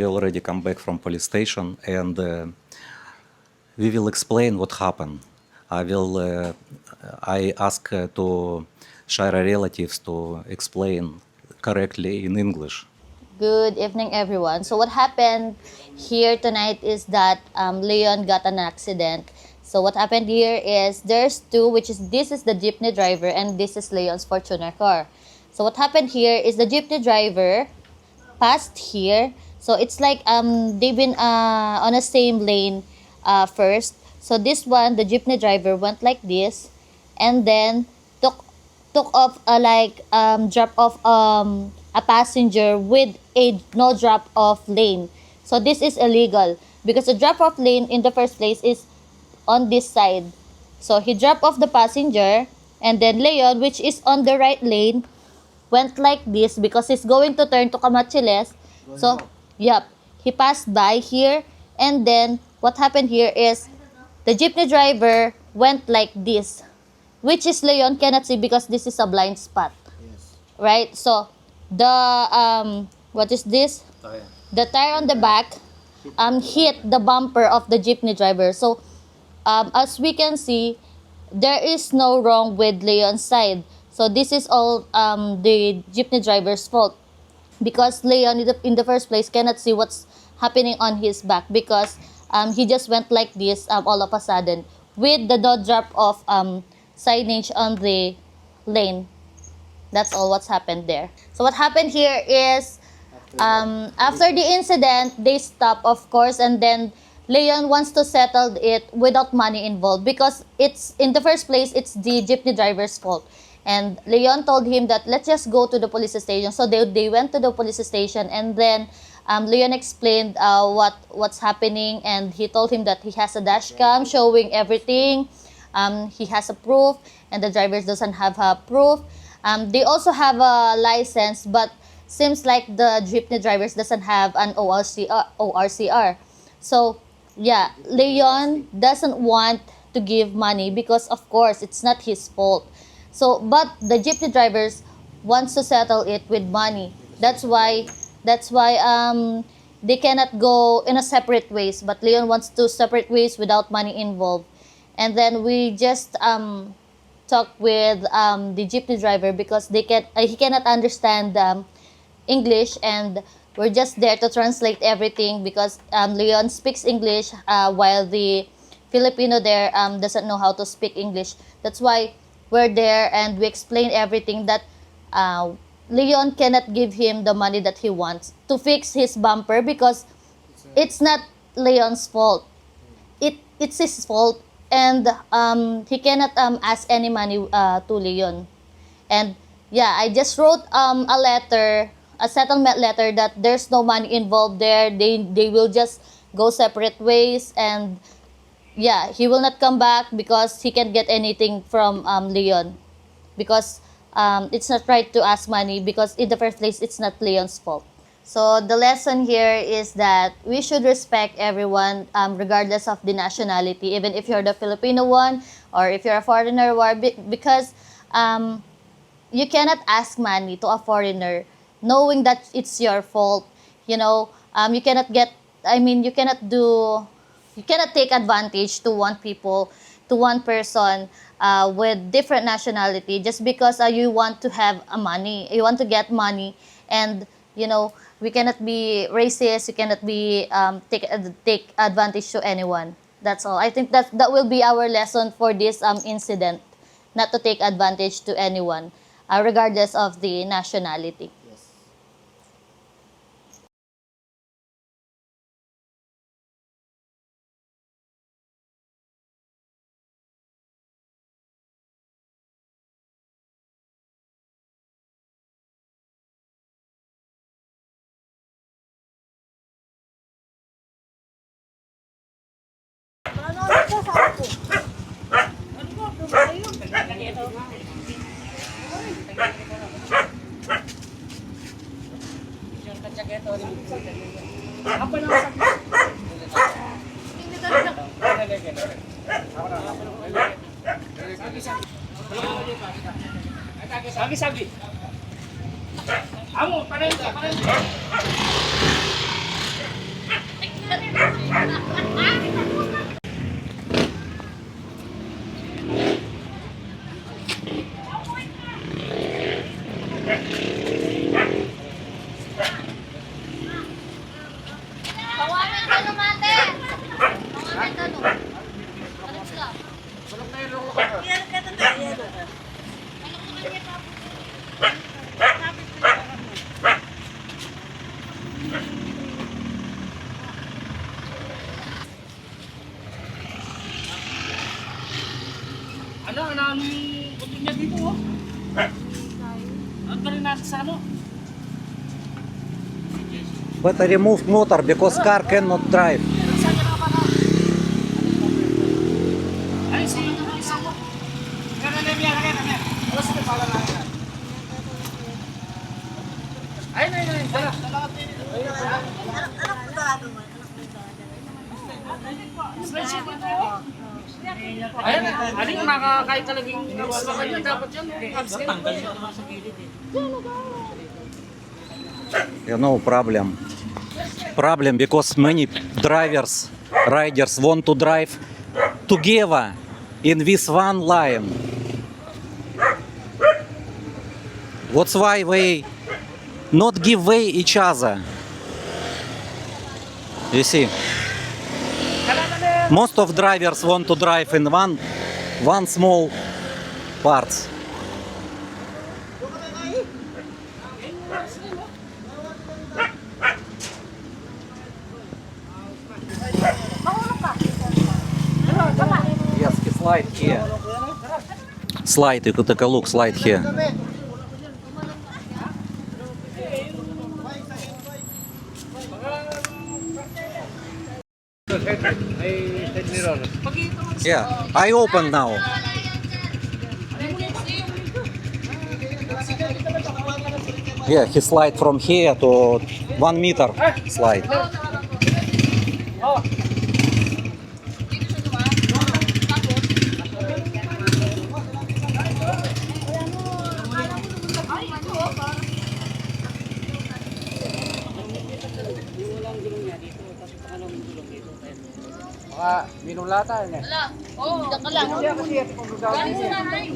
we already come back from police station, and we will explain what happened. I ask to Shira relatives to explain correctly in English. Good evening, everyone. So what happened here tonight is that Leon got an accident. So what happened here is there's two, this is the jeepney driver and this is Leon's Fortuner car. So what happened here is the jeepney driver passed here. So it's like they've been on the same lane first. So this one, the jeepney driver went like this, and then took off drop off a passenger with a no drop off lane. So this is illegal because the drop off lane in the first place is on this side. So he dropped off the passenger, and then Leon, which is on the right lane, went like this because he's going to turn to Camachiles. So, yep, he passed by here, and then what happened here is the jeepney driver went like this, which is Leon cannot see because this is a blind spot. Yes. Right? So, the, what is this? Tire. The tire on the back hit the bumper of the jeepney driver. So, as we can see, there is no wrong with Leon's side. So this is all the jeepney driver's fault because Leon in the first place cannot see what's happening on his back because he just went like this all of a sudden with the no drop off signage on the lane. That's all what's happened there. So what happened here is after the incident, they stop, of course, and then Leon wants to settle it without money involved because it's in the first place it's the jeepney driver's fault. And Leon told him that let's just go to the police station. So they went to the police station, and then Leon explained what's happening, and he told him that he has a dash cam showing everything. He has a proof, and the driver doesn't have a proof. They also have a license, but seems like the jeepney drivers doesn't have an ORCR. So yeah, Leon doesn't want to give money because of course it's not his fault. So but the jeepney drivers wants to settle it with money. That's why they cannot go in a separate ways, but Leon wants to separate ways without money involved. And then we just talk with the jeepney driver because he cannot understand English, and we're just there to translate everything because Leon speaks English while the Filipino there doesn't know how to speak English. That's why we're there and we explain everything that Leon cannot give him the money that he wants to fix his bumper because it's not Leon's fault. It's his fault, and he cannot ask any money to Leon. And yeah, I just wrote a settlement letter that there's no money involved there. They will just go separate ways, and yeah, he will not come back because he can't get anything from Leon because it's not right to ask money because in the first place it's not Leon's fault. So the lesson here is that we should respect everyone regardless of the nationality, even if you're the Filipino one or if you're a foreigner one, because you cannot ask money to a foreigner knowing that it's your fault. You know, you cannot take advantage to one person with different nationality just because you want to have you want to get money. And you know, we cannot be racist, you cannot be take advantage to anyone. That's all. I think that will be our lesson for this incident, not to take advantage to anyone regardless of the nationality. Sagi. Amo, pareho. Tawanan ka lumate! Tawanan ka no? Alam sila. Ano ang buto niya dito, oh? Ang galing natin sa ano? But I removed motor because car cannot drive. Saan ka nakapala? Ay, si isang mo. Kaya. Wala sa pala lang yan. Ay, dala. Spreadsheet dito, oh. Ayan, alin makakain talagang sa kanya, dapat yan. Tanggal siya naman sa gilid eh. No problem. Problem because many riders want to drive together in this one line. That's why they not give way each other. You see, most of drivers want to drive in one small parts. Yes, he slide here. Slide, you could take a look, slide here. Yeah, I open now. Yeah, he slide from here to 1 meter slide. Minulata yan eh. Wala. Oo. Diyan ka lang. Galing sa nanay.